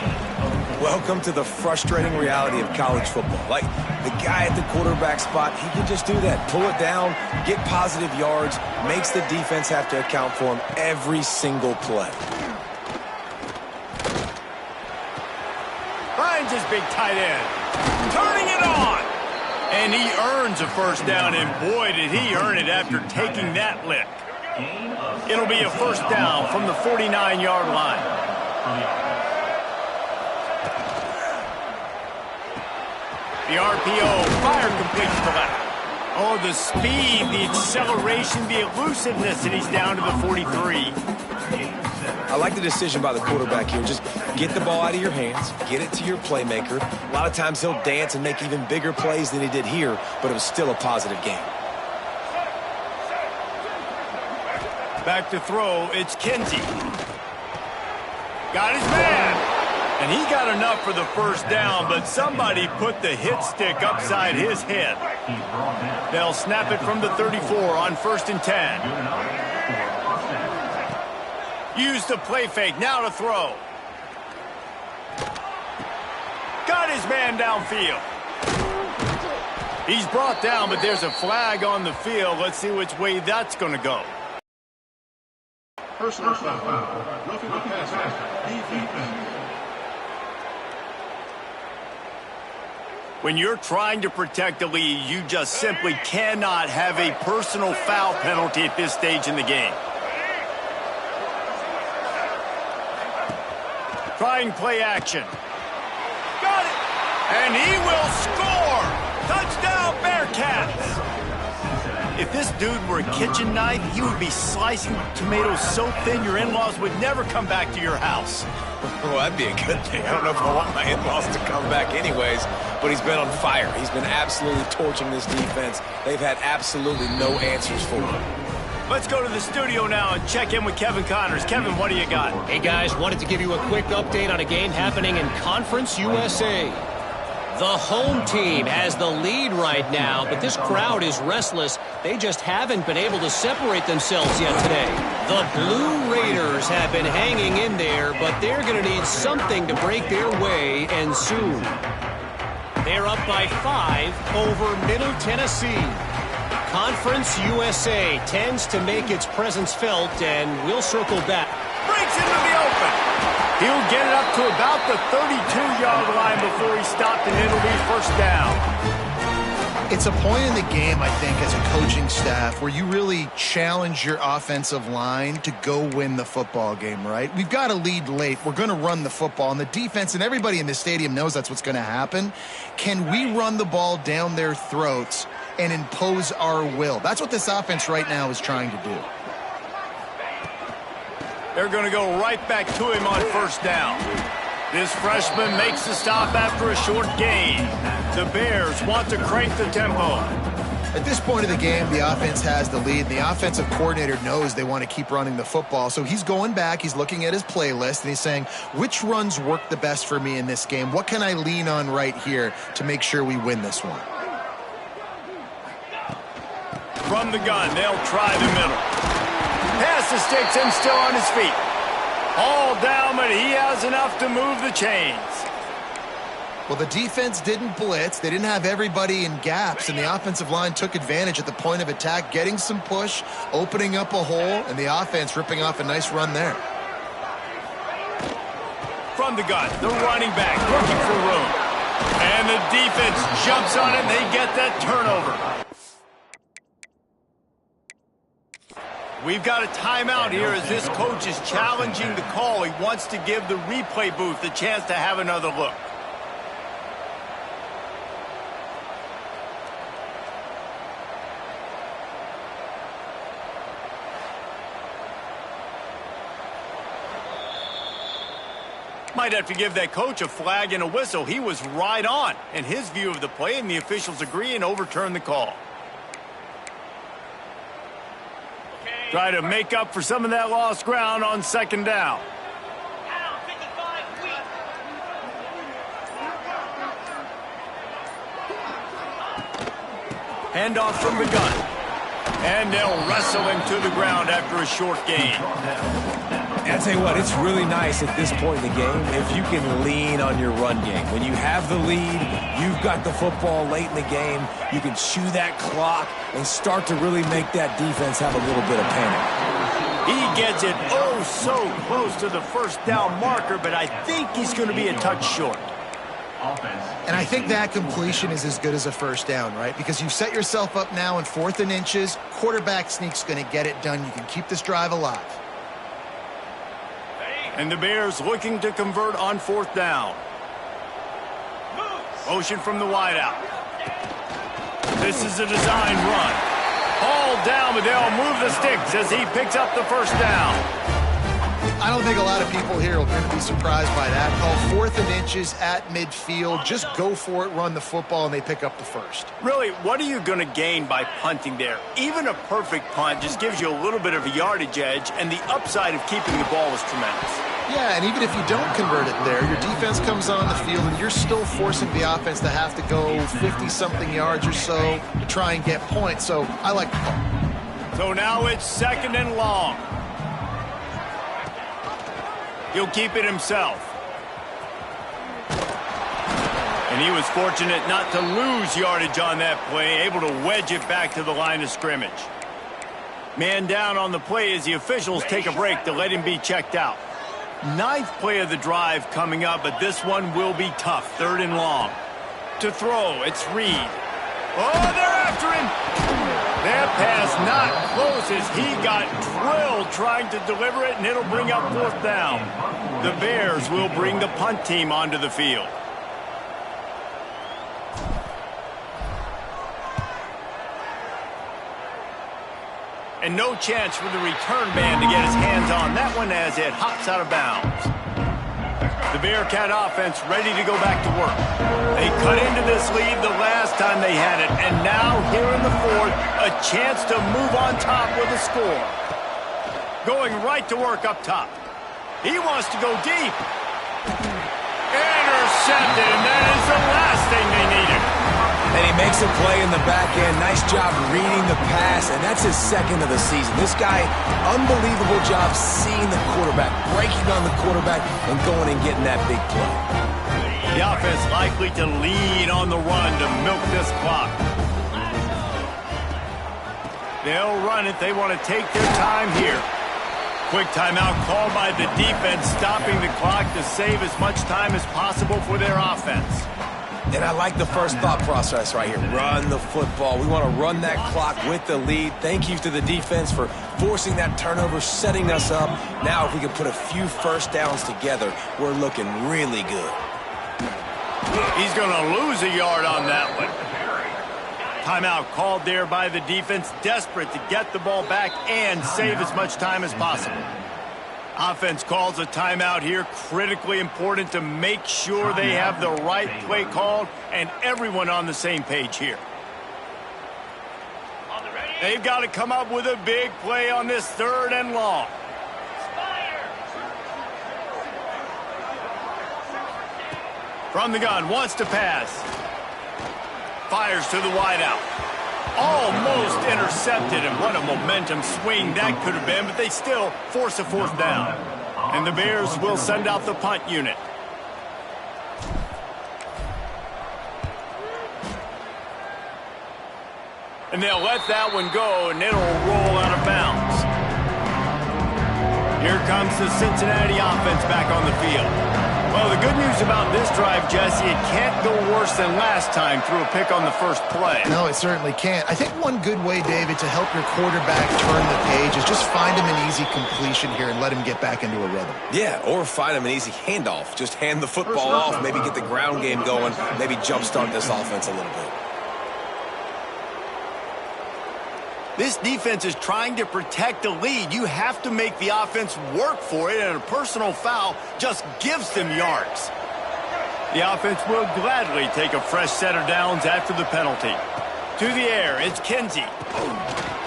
Welcome to the frustrating reality of college football. Like, the guy at the quarterback spot, he can just do that. Pull it down, get positive yards, makes the defense have to account for him every single play. Finds his big tight end. Turning it on. And he earns a first down, and boy, did he earn it after taking that lick. It'll be a first down from the 49-yard line. The RPO, fire completes to left. Oh, the speed, the acceleration, the elusiveness, and he's down to the 43. I like the decision by the quarterback here. Just get the ball out of your hands, get it to your playmaker. A lot of times he'll dance and make even bigger plays than he did here, but it was still a positive game. Back to throw, it's Kinsey. Got his man. And he got enough for the first down, but somebody put the hit stick upside his head. They'll snap it from the 34 on 1st and 10. Used the play fake, now to throw. Got his man downfield. He's brought down, but there's a flag on the field. Let's see which way that's going to go. Personal foul. Roughing the passer. Defense. When you're trying to protect the lead, you just simply cannot have a personal foul penalty at this stage in the game. Trying play action. Got it! And he will score! Touchdown, Bearcats! If this dude were a kitchen knife, he would be slicing tomatoes so thin your in-laws would never come back to your house. Well, that'd be a good thing. I don't know if I want my in-laws to come back anyways, but he's been on fire. He's been absolutely torching this defense. They've had absolutely no answers for him. Let's go to the studio now and check in with Kevin Connors. Kevin, what do you got? Hey, guys, wanted to give you a quick update on a game happening in Conference USA. The home team has the lead right now, but this crowd is restless. They just haven't been able to separate themselves yet today. The Blue Raiders have been hanging in there, but they're going to need something to break their way, and soon. They're up by 5 over Middle Tennessee. Conference USA tends to make its presence felt, and we'll circle back. Breaks into the open. He'll get it up to about the 32-yard line before he's stopped, and it'll be first down. It's a point in the game, I think, as a coaching staff where you really challenge your offensive line to go win the football game, right? We've got to lead late. We're going to run the football, and the defense and everybody in the stadium knows that's what's going to happen. Can we run the ball down their throats and impose our will? That's what this offense right now is trying to do. They're going to go right back to him on first down. This freshman makes the stop after a short gain. The Bears want to crank the tempo. At this point of the game, the offense has the lead. The offensive coordinator knows they want to keep running the football. So he's going back, he's looking at his playlist, and he's saying, which runs work the best for me in this game? What can I lean on right here to make sure we win this one? From the gun, they'll try the middle. Pass the sticks and still on his feet. All down, but he has enough to move the chains. Well, the defense didn't blitz. They didn't have everybody in gaps, and the offensive line took advantage at the point of attack, getting some push, opening up a hole, and the offense ripping off a nice run there. From the gun, the running back looking for room. And the defense jumps on it, and they get that turnover. We've got a timeout here as this coach is challenging the call. He wants to give the replay booth a chance to have another look. Might have to give that coach a flag and a whistle. He was right on in his view of the play, and the officials agree and overturn the call. Try to make up for some of that lost ground on second down. Handoff from the gun. And they'll wrestle him to the ground after a short gain. I'll tell you what, it's really nice at this point in the game if you can lean on your run game. When you have the lead, you've got the football late in the game, you can chew that clock and start to really make that defense have a little bit of panic. He gets it oh so close to the first down marker, but I think he's going to be a touch short. And I think that completion is as good as a first down, right? Because you've set yourself up now in 4th and inches. Quarterback sneak's going to get it done. You can keep this drive alive. And the Bears looking to convert on 4th down. Motion from the wideout. This is a design run. All down, but they'll move the sticks as he picks up the first down. I don't think a lot of people here are going to be surprised by that call. 4th and inches at midfield. Just go for it, run the football, and they pick up the first. Really, what are you going to gain by punting there? Even a perfect punt just gives you a little bit of a yardage edge, and the upside of keeping the ball is tremendous. Yeah, and even if you don't convert it there, your defense comes on the field, and you're still forcing the offense to have to go 50-something yards or so to try and get points. So I like the call. So now it's 2nd and long. He'll keep it himself. And he was fortunate not to lose yardage on that play, able to wedge it back to the line of scrimmage. Man down on the play as the officials take a break to let him be checked out. 9th play of the drive coming up, but this one will be tough. 3rd and long. To throw, it's Reed. Oh, they're after him. That pass not close as he got drilled trying to deliver it, and it'll bring up 4th down. The Bears will bring the punt team onto the field. And no chance for the return man to get his hands on that one as it hops out of bounds. The Bearcat offense ready to go back to work. They cut into this lead the last time they had it, and now here in the 4th, a chance to move on top with a score. Going right to work up top. He wants to go deep. Intercepted, and that is the last thing they needed. And he makes a play in the back end. Nice job reading the pass, and that's his 2nd of the season. This guy, unbelievable job seeing the quarterback, breaking on the quarterback, and going and getting that big play. The offense likely to lean on the run to milk this clock. They'll run it. They want to take their time here. Quick timeout called by the defense, stopping the clock to save as much time as possible for their offense. And I like the first thought process right here. Run the football. We want to run that clock with the lead. Thank you to the defense for forcing that turnover, setting us up. Now if we can put a few first downs together, we're looking really good. He's going to lose a yard on that one. Timeout called there by the defense, desperate to get the ball back and save as much time as possible. Offense calls a timeout here, critically important to make sure they have the right play called and everyone on the same page here. They've got to come up with a big play on this 3rd and long. From the gun, wants to pass. Fires to the wideout. Almost intercepted, and what a momentum swing that could have been, but they still force a 4th down. And the Bears will send out the punt unit. And they'll let that one go, and it'll roll out of bounds. Here comes the Cincinnati offense back on the field. Well, the good news about this drive, Jesse, it can't go worse than last time through a pick on the first play. No, it certainly can't. I think one good way, David, to help your quarterback turn the page is just find him an easy completion here and let him get back into a rhythm. Yeah, or find him an easy handoff. Just hand the football off, maybe get the ground game going, maybe jumpstart this offense a little bit. This defense is trying to protect the lead. You have to make the offense work for it, and a personal foul just gives them yards. The offense will gladly take a fresh set of downs after the penalty. To the air, it's Kinsey.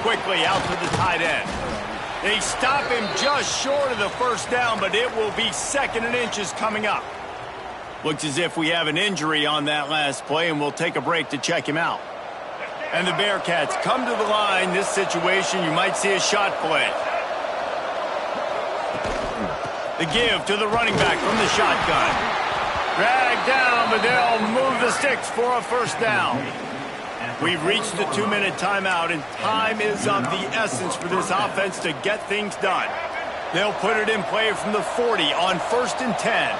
Quickly out to the tight end. They stop him just short of the first down, but it will be 2nd and inches coming up. Looks as if we have an injury on that last play, and we'll take a break to check him out. And the Bearcats come to the line. This situation, you might see a shot play. The give to the running back from the shotgun. Dragged down, but they'll move the sticks for a first down. We've reached the 2-minute timeout, and time is of the essence for this offense to get things done. They'll put it in play from the 40 on 1st and 10.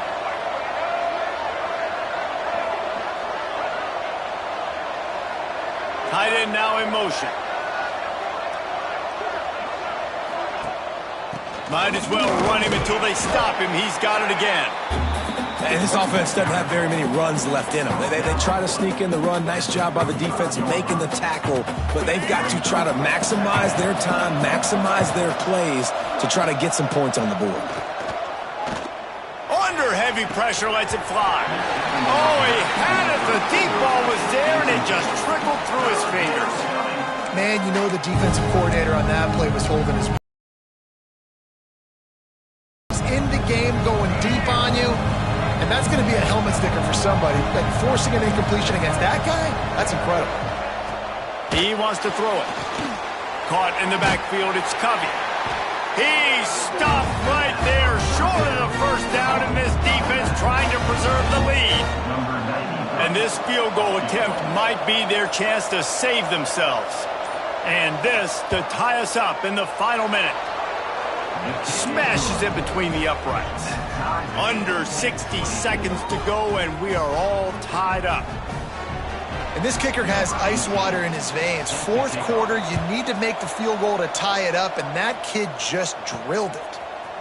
Tight end now in motion. Might as well run him until they stop him. He's got it again. And this offense doesn't have very many runs left in them. They try to sneak in the run. Nice job by the defense making the tackle. But they've got to try to maximize their time, maximize their plays to try to get some points on the board. Under heavy pressure, lets it fly. Oh, he had it. The deep ball was there, and it just trickled through his fingers. Man, you know the defensive coordinator on that play was holding his in the game, going deep on you, and that's going to be a helmet sticker for somebody. Like forcing an incompletion against that guy, that's incredible. He wants to throw it. Caught in the backfield, it's Covey. He stopped right there, short of the first down, and this defense trying to preserve the lead. And this field goal attempt might be their chance to save themselves. And this to tie us up in the final minute. Smashes it between the uprights. Under 60 seconds to go, and we are all tied up. And this kicker has ice water in his veins. 4th quarter, you need to make the field goal to tie it up, and that kid just drilled it.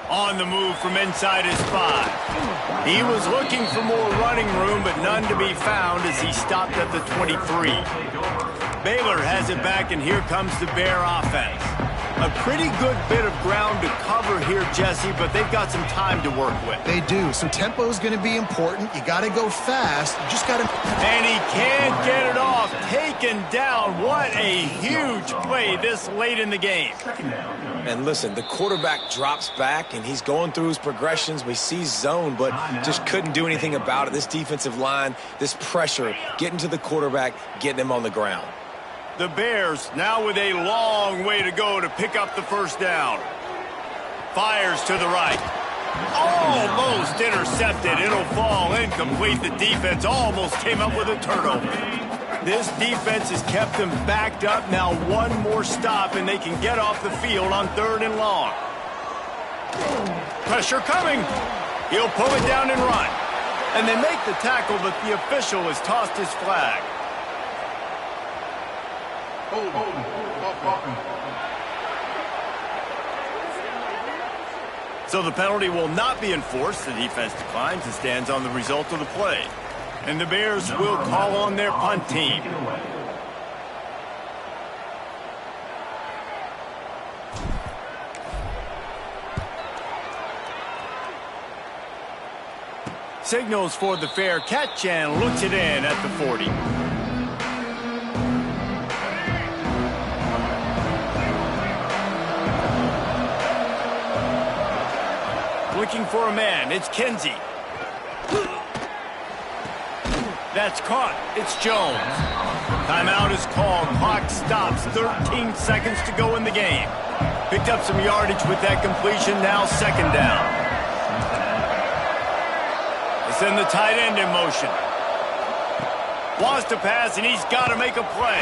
On the move from inside his 5. He was looking for more running room, but none to be found as he stopped at the 23. Baylor has it back, and here comes the Bear offense. A pretty good bit of ground to cover here, Jesse, but they've got some time to work with. They do. So tempo is going to be important. You got to go fast. You just got to... And he can't get it off. Taken down. What a huge play this late in the game. And listen, the quarterback drops back, and he's going through his progressions. We see zone, but just couldn't do anything about it. This defensive line, this pressure, getting to the quarterback, getting him on the ground. The Bears now with a long way to go to pick up the first down. Fires to the right. Almost intercepted. It'll fall incomplete. The defense almost came up with a turnover. This defense has kept them backed up. Now one more stop, and they can get off the field on 3rd and long. Pressure coming. He'll pull it down and run. And they make the tackle, but the official has tossed his flag. So the penalty will not be enforced. The defense declines and stands on the result of the play. And the Bears will call on their punt team. Signals for the fair catch and looks it in at the 40. Looking for a man. It's Kinsey. That's caught. It's Jones. Timeout is called. Clock stops. 13 seconds to go in the game. Picked up some yardage with that completion. Now 2nd down. They send the tight end in motion. Wants to pass, and he's got to make a play.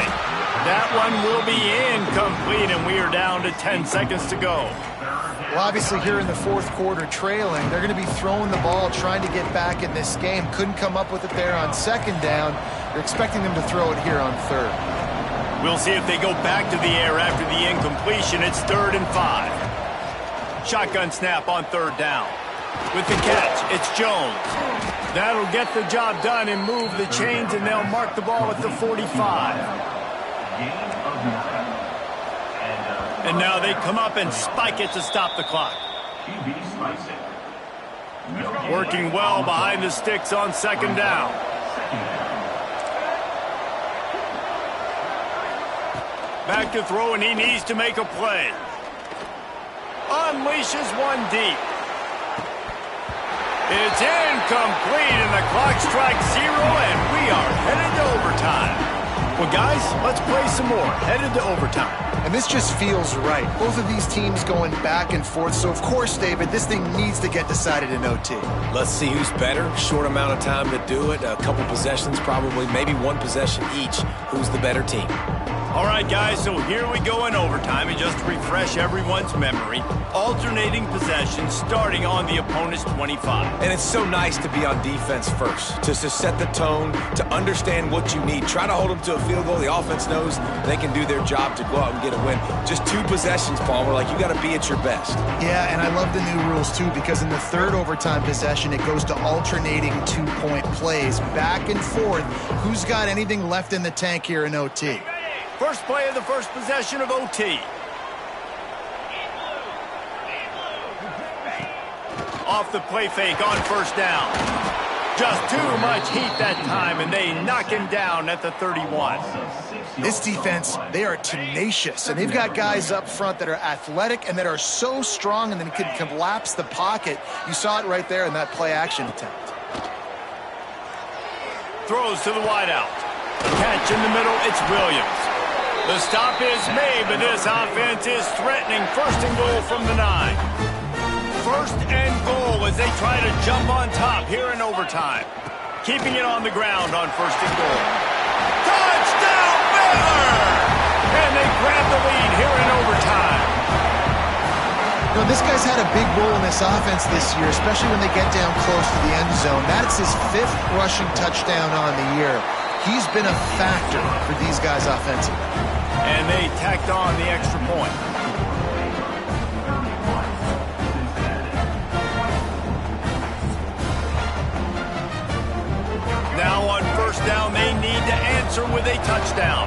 That one will be incomplete, and we are down to 10 seconds to go. Well, obviously here in the 4th quarter trailing, they're going to be throwing the ball, trying to get back in this game. Couldn't come up with it there on 2nd down. You're expecting them to throw it here on 3rd. We'll see if they go back to the air after the incompletion. It's 3rd and 5. Shotgun snap on 3rd down. With the catch, it's Jones. That'll get the job done and move the chains, and they'll mark the ball at the 45. And now they come up and spike it to stop the clock. Working well behind the sticks on second down. Back to throw, and he needs to make a play. Unleashes one deep. It's incomplete, and the clock strikes 0, and we are headed to overtime. Well, guys, let's play some more. Headed to overtime. And this just feels right. Both of these teams going back and forth. So, of course, David, this thing needs to get decided in OT. Let's see who's better. Short amount of time to do it. A couple possessions, probably, maybe one possession each. Who's the better team? All right, guys, so here we go in overtime. And just to refresh everyone's memory, alternating possessions starting on the opponent's 25. And it's so nice to be on defense first, to set the tone, to understand what you need. Try to hold them to a field goal. The offense knows they can do their job to go out and get a win. Just 2 possessions, Paul. We're like, you got to be at your best. Yeah, and I love the new rules, too, because in the third overtime possession, it goes to alternating 2-point plays, back and forth. Who's got anything left in the tank here in OT? First play of the first possession of OT. Off the play fake on first down. Just too much heat that time, and they knock him down at the 31. This defense, they are tenacious, and they've got guys up front that are athletic and that are so strong and then can collapse the pocket. You saw it right there in that play-action attempt. Throws to the wideout. Catch in the middle, it's Williams. The stop is made, but this offense is threatening. First and goal from the 9. First and goal as they try to jump on top here in overtime. Keeping it on the ground on first and goal. Touchdown, Baylor! And they grab the lead here in overtime. You know, this guy's had a big role in this offense this year, especially when they get down close to the end zone. That's his 5th rushing touchdown on the year. He's been a factor for these guys offensively. And they tacked on the extra point. Now on first down, they need to answer with a touchdown.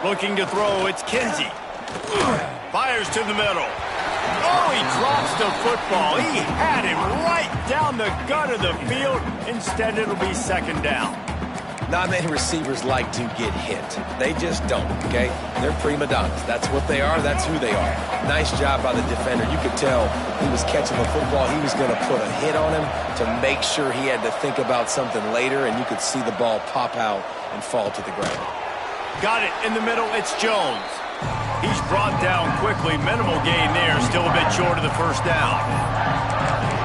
Looking to throw, it's Kinsey. Fires to the middle. Oh, he drops the football. He had it right down the gut of the field. Instead, it'll be second down. Not many receivers like to get hit. They just don't, okay? They're prima donnas. That's what they are. That's who they are. Nice job by the defender. You could tell he was catching the football. He was going to put a hit on him to make sure he had to think about something later, and you could see the ball pop out and fall to the ground. Got it in the middle. It's Jones. He's brought down quickly. Minimal gain there. Still a bit short of the first down.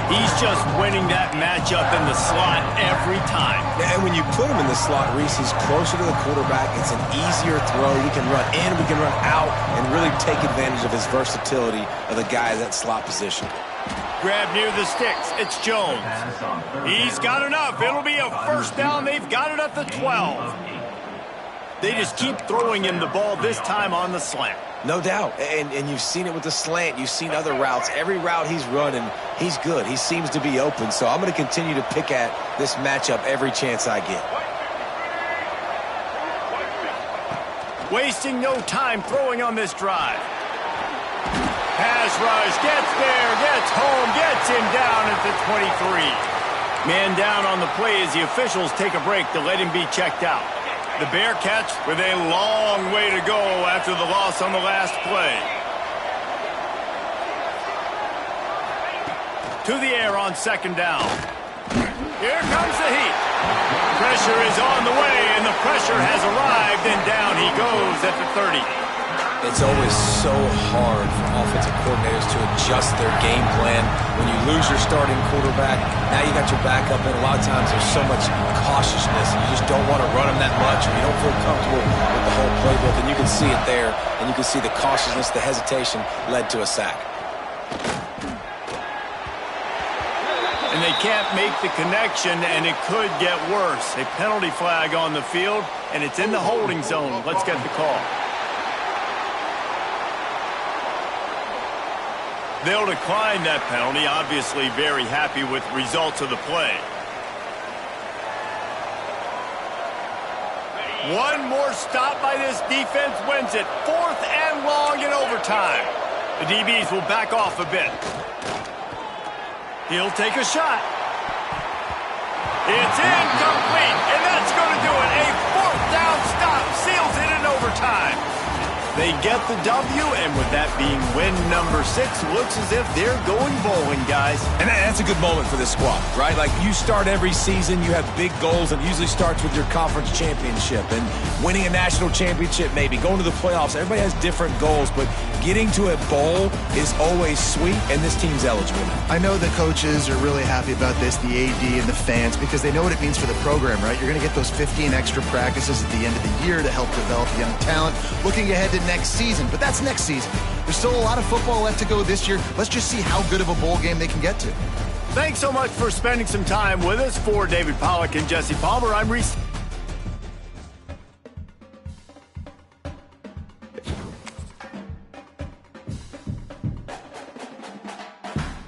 He's just winning that matchup in the slot every time. And when you put him in the slot, Reese, he's closer to the quarterback. It's an easier throw. We can run in, we can run out, and really take advantage of his versatility of the guy at that slot position. Grab near the sticks. It's Jones. He's got enough. It'll be a first down. They've got it at the 12. They just keep throwing him the ball, this time on the slant. No doubt, and you've seen it with the slant. You've seen other routes. Every route he's running, he's good. He seems to be open, so I'm going to continue to pick at this matchup every chance I get. Wasting no time throwing on this drive. Pass rush, gets there, gets home, gets him down at the 23. Man down on the play as the officials take a break to let him be checked out. The Bearcats with a long way to go after the loss on the last play. To the air on second down. Here comes the heat. Pressure is on the way, and the pressure has arrived, and down he goes at the 30. It's always so hard for offensive coordinators to adjust their game plan. When you lose your starting quarterback, now you got your backup, and a lot of times there's so much cautiousness. You just don't want to run them that much, or you don't feel comfortable with the whole playbook, and you can see it there, and you can see the cautiousness, the hesitation led to a sack. And they can't make the connection, and it could get worse. A penalty flag on the field, and it's in the holding zone. Let's get the call. They'll decline that penalty, obviously very happy with results of the play. One more stop by this defense wins it. 4th and long in overtime. The DBs will back off a bit. He'll take a shot. It's incomplete, and that's going to do it. A 4th down stop seals it in overtime. They get the W, and with that being win number 6, looks as if they're going bowling, guys. And that's a good moment for this squad, right? Like, you start every season, you have big goals, and it usually starts with your conference championship and winning a national championship, maybe going to the playoffs. Everybody has different goals, but getting to a bowl is always sweet, and this team's eligible now. I know the coaches are really happy about this, the AD and the fans, because they know what it means for the program, right? You're going to get those 15 extra practices at the end of the year to help develop young talent. Looking ahead to next season, but that's next season. There's still a lot of football left to go this year. Let's just see how good of a bowl game they can get to. Thanks so much for spending some time with us. For David Pollack and Jesse Palmer, I'm Reese.